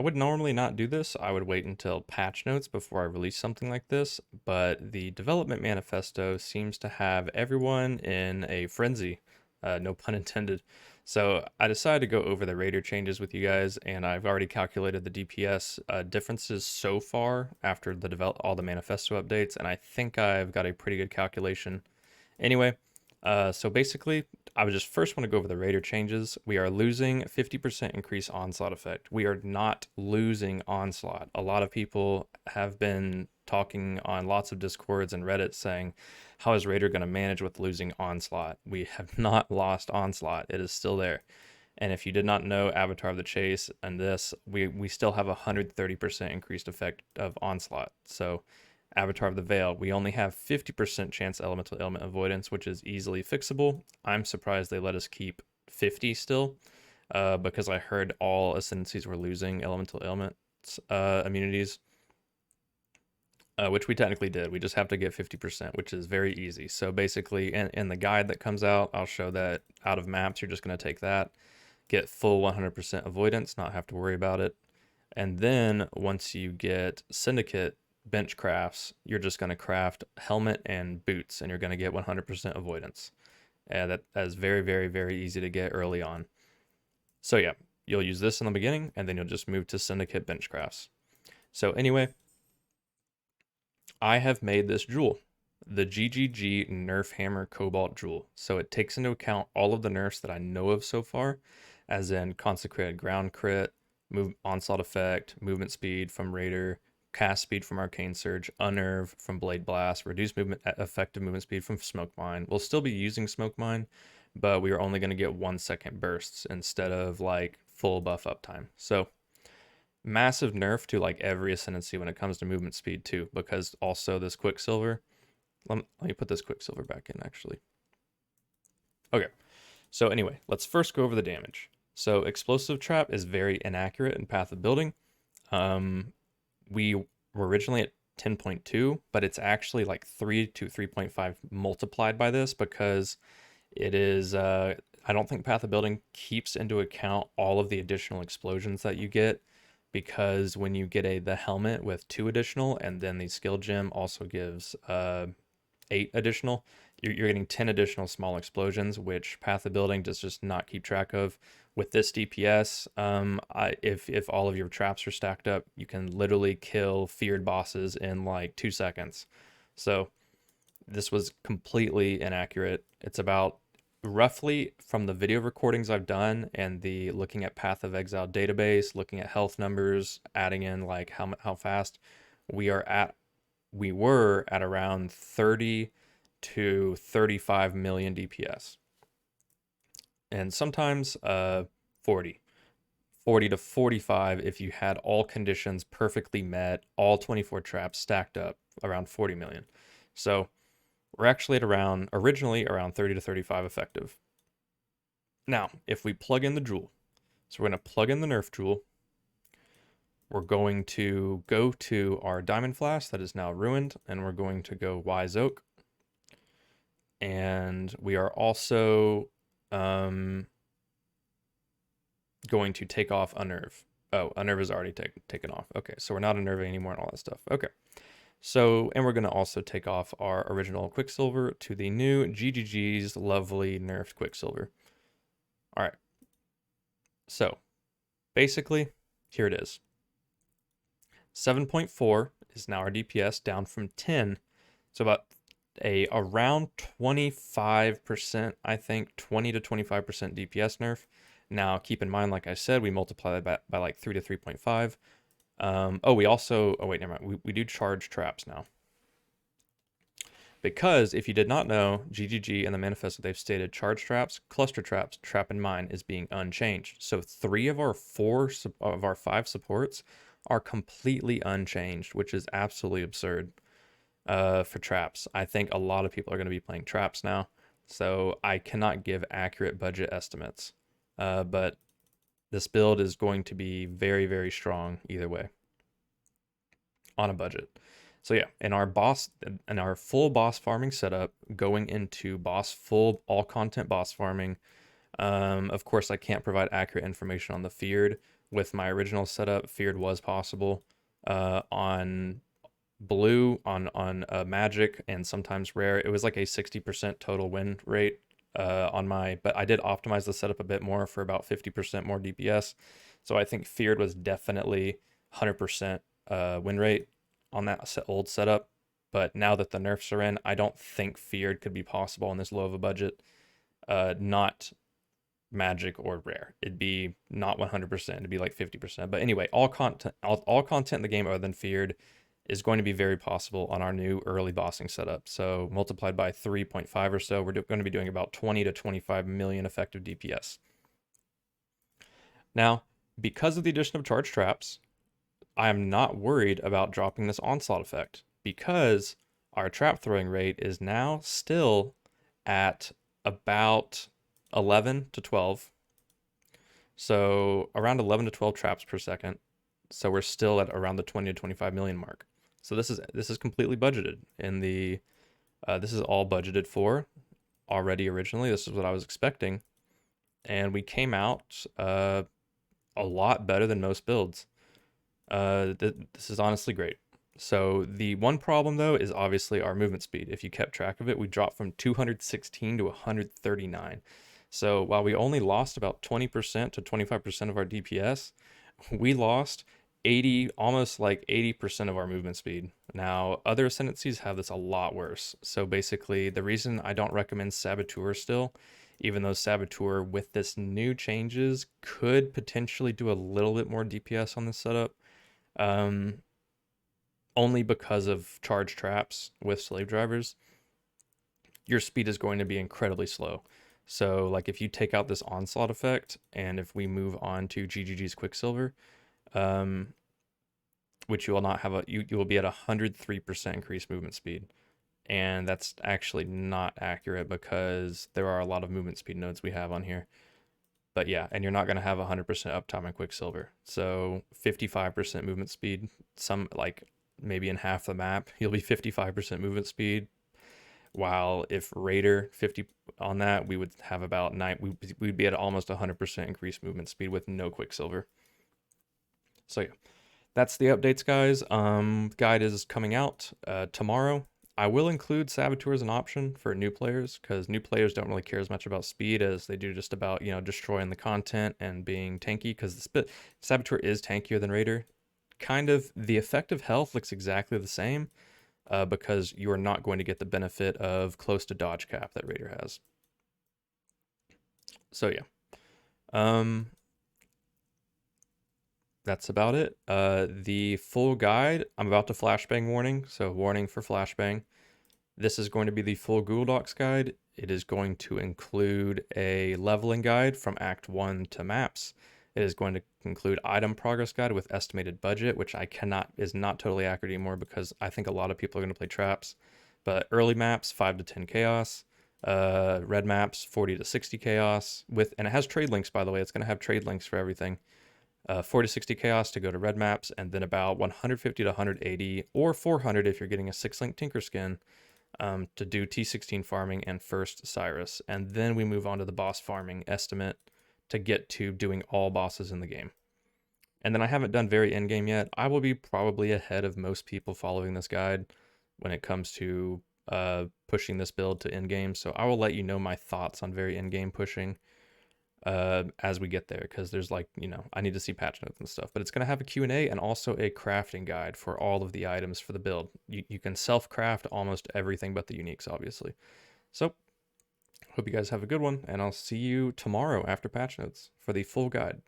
I would normally not do this. I would wait until patch notes before I release something like this, but the development manifesto seems to have everyone in a frenzy, no pun intended. So I decided to go over the Raider changes with you guys, and I've already calculated the DPS differences so far after all the manifesto updates, and I think I've got a pretty good calculation. Anyway, so basically, I would just first want to go over the Raider changes. We are losing 50% increase onslaught effect. We are not losing onslaught. A lot of people have been talking on lots of discords and Reddit saying, how is Raider going to manage with losing onslaught? We have not lost onslaught. It is still there. And if you did not know Avatar of the Chase and this, we still have a 130% increased effect of onslaught. So Avatar of the Veil, we only have 50% chance elemental ailment avoidance, which is easily fixable. I'm surprised they let us keep 50 still, because I heard all ascendancies were losing elemental ailments immunities, which we technically did. We just have to get 50%, which is very easy. So basically, in the guide that comes out, I'll show that out of maps, you're just going to take that, get full 100% avoidance, not have to worry about it. And then once you get Syndicate bench crafts, you're just going to craft helmet and boots, and you're going to get 100% avoidance. And that is very, very, very easy to get early on. So yeah, you'll use this in the beginning, and then you'll just move to Syndicate bench crafts. So anyway, I have made this jewel, the GGG Nerf Hammer Cobalt Jewel. So it takes into account all of the nerfs that I know of so far, as in Consecrated Ground Crit, Onslaught Effect, Movement Speed from Raider, Cast Speed from Arcane Surge, Unnerve from Blade Blast, Reduced Effective Movement Speed from Smoke Mine. We'll still be using Smoke Mine, but we are only going to get 1 second bursts instead of like full buff uptime. So massive nerf to like every ascendancy when it comes to movement speed too, because also this Quicksilver. Let me put this Quicksilver back in actually. Okay, so anyway, let's first go over the damage. So explosive trap is very inaccurate in Path of Building. We were originally at 10.2, but it's actually like 3 to 3.5 multiplied by this because it is I don't think Path of Building keeps into account all of the additional explosions that you get, because when you get the helmet with 2 additional, and then the skill gem also gives 8 additional, you're getting 10 additional small explosions, which Path of Building does just not keep track of. With this DPS, if all of your traps are stacked up, you can literally kill feared bosses in like 2 seconds. So this was completely inaccurate. It's about roughly, from the video recordings I've done and the looking at Path of Exile database, looking at health numbers, adding in like how fast we were at around 30 to 35 million DPS, and sometimes 40 to 45 if you had all conditions perfectly met, all 24 traps stacked up, around 40 million. So we're actually at originally around 30 to 35 effective. Now, if we plug in the jewel, so we're going to plug in the nerf jewel. We're going to go to our diamond flask that is now ruined, and we're going to go Wise Oak. And we are also going to take off Unnerve. Oh, Unnerve is already taken off. Okay, so we're not unnerving anymore and all that stuff. Okay. So, and we're going to also take off our original Quicksilver to the new GGG's lovely nerfed Quicksilver. All right. So, basically, here it is. 7.4 is now our DPS, down from 10. So about around 25%, I think, 20 to 25% DPS nerf. Now, keep in mind, like I said, we multiply that by like 3 to 3.5. Wait, never mind. We do charge traps now. Because if you did not know, GGG and the Manifesto, they've stated charge traps, cluster traps, trap and mine is being unchanged. So 3 of our 5 supports are completely unchanged, which is absolutely absurd for traps. I think a lot of people are going to be playing traps now, so I cannot give accurate budget estimates. But this build is going to be very, very strong either way on a budget. So yeah, in our full boss farming setup, going into full all content boss farming. Of course, I can't provide accurate information on the feared. with my original setup, feared was possible. On blue, on magic, and sometimes rare, it was like a 60% total win rate on my, but I did optimize the setup a bit more for about 50% more DPS. So I think feared was definitely 100% win rate on that old setup. But now that the nerfs are in, I don't think feared could be possible on this low of a budget. Not magic or rare. It'd be not 100%. It'd be like 50%. But anyway, all content in the game other than feared is going to be very possible on our new early bossing setup. So multiplied by 3.5 or so, we're going to be doing about 20 to 25 million effective DPS. Now, because of the addition of charge traps, I am not worried about dropping this onslaught effect because our trap throwing rate is now still at about 11 to 12. So around 11 to 12 traps per second. So we're still at around the 20 to 25 million mark. So this is completely budgeted in the this is all budgeted for already originally. This is what I was expecting, and we came out a lot better than most builds. This is honestly great. So the one problem though is obviously our movement speed. If you kept track of it, we dropped from 216 to 139. So while we only lost about 20% to 25% of our DPS, we lost 80, almost like 80% of our movement speed. Now, other ascendancies have this a lot worse. So basically, the reason I don't recommend Saboteur still, even though Saboteur with this new changes could potentially do a little bit more DPS on this setup, um, only because of charge traps with slave drivers, your speed is going to be incredibly slow. So like if you take out this onslaught effect and if we move on to GGG's Quicksilver, which you will not have you will be at 103% increased movement speed. And that's actually not accurate because there are a lot of movement speed nodes we have on here. But yeah, and you're not going to have 100% uptime on Quicksilver. So 55% movement speed, some like maybe in half the map, you'll be 55% movement speed. While if Raider 50 on that, we would have about we'd be at almost 100% increased movement speed with no Quicksilver. So yeah, that's the updates, guys. Guide is coming out tomorrow. I will include Saboteur as an option for new players because new players don't really care as much about speed as they do just about, destroying the content and being tanky, because Saboteur is tankier than Raider. Kind of the effective health looks exactly the same because you are not going to get the benefit of close to dodge cap that Raider has. So yeah. That's about it. The full guide, I'm about to flashbang warning, so warning for flashbang. This is going to be the full Google Docs guide. It is going to include a leveling guide from Act 1 to maps. It is going to include item progress guide with estimated budget, which is not totally accurate anymore because I think a lot of people are going to play traps. But early maps, 5 to 10 chaos. Red maps, 40 to 60 chaos. And it has trade links, by the way. It's going to have trade links for everything. 40 to 60 chaos to go to red maps, and then about 150 to 180 or 400 if you're getting a 6-link Tinker skin to do T16 farming and first Cyrus. And then we move on to the boss farming estimate to get to doing all bosses in the game. And then I haven't done very end game yet. I will be probably ahead of most people following this guide when it comes to pushing this build to end game. So I will let you know my thoughts on very end game pushing as we get there, because there's I need to see patch notes and stuff, but it's going to have a Q&A and also a crafting guide for all of the items for the build. You can self-craft almost everything but the uniques, obviously. So hope you guys have a good one, and I'll see you tomorrow after patch notes for the full guide.